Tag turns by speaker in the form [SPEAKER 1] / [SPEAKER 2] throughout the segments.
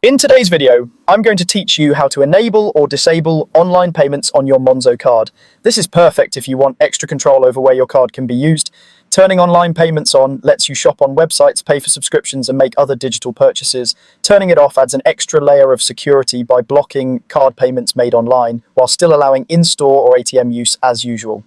[SPEAKER 1] In today's video, I'm going to teach you how to enable or disable online payments on your Monzo card. This is perfect if you want extra control over where your card can be used. Turning online payments on lets you shop on websites, pay for subscriptions, and make other digital purchases. Turning it off adds an extra layer of security by blocking card payments made online, while still allowing in-store or ATM use as usual.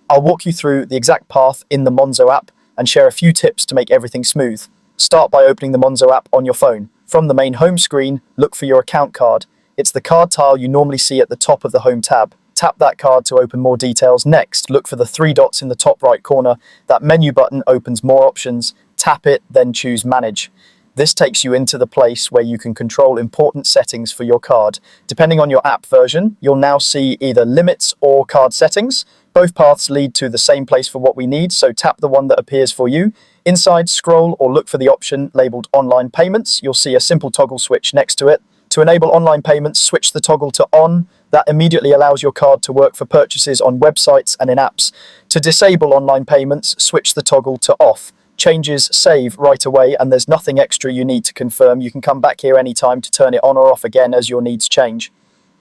[SPEAKER 1] I'll walk you through the exact path in the Monzo app and share a few tips to make everything smooth. Start by opening the Monzo app on your phone. From the main home screen, look for your account card. It's the card tile you normally see at the top of the home tab. Tap that card to open more details. Next, look for the three dots in the top right corner. That menu button opens more options. Tap it, then choose Manage. This takes you into the place where you can control important settings for your card. Depending on your app version, you'll now see either limits or card settings. Both paths lead to the same place for what we need, so tap the one that appears for you. Inside, scroll or look for the option labeled Online Payments. You'll see a simple toggle switch next to it. To enable online payments, switch the toggle to On. That immediately allows your card to work for purchases on websites and in apps. To disable online payments, switch the toggle to Off. Changes save right away, and there's nothing extra you need to confirm. You can come back here anytime to turn it on or off again as your needs change.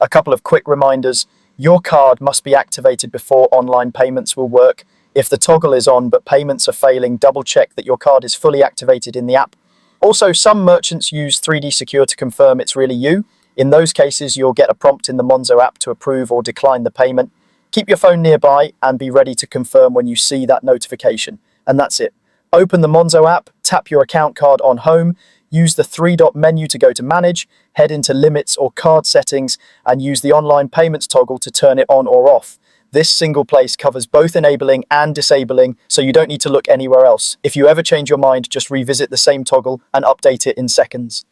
[SPEAKER 1] A couple of quick reminders. Your card must be activated before online payments will work. If the toggle is on but payments are failing, double check that your card is fully activated in the app. Also, some merchants use 3D Secure to confirm it's really you. In those cases, you'll get a prompt in the Monzo app to approve or decline the payment. Keep your phone nearby and be ready to confirm when you see that notification. And that's it. Open the Monzo app, tap your account card on home, use the three-dot menu to go to Manage, head into Limits or Card Settings, and use the Online Payments toggle to turn it on or off. This single place covers both enabling and disabling, so you don't need to look anywhere else. If you ever change your mind, just revisit the same toggle and update it in seconds.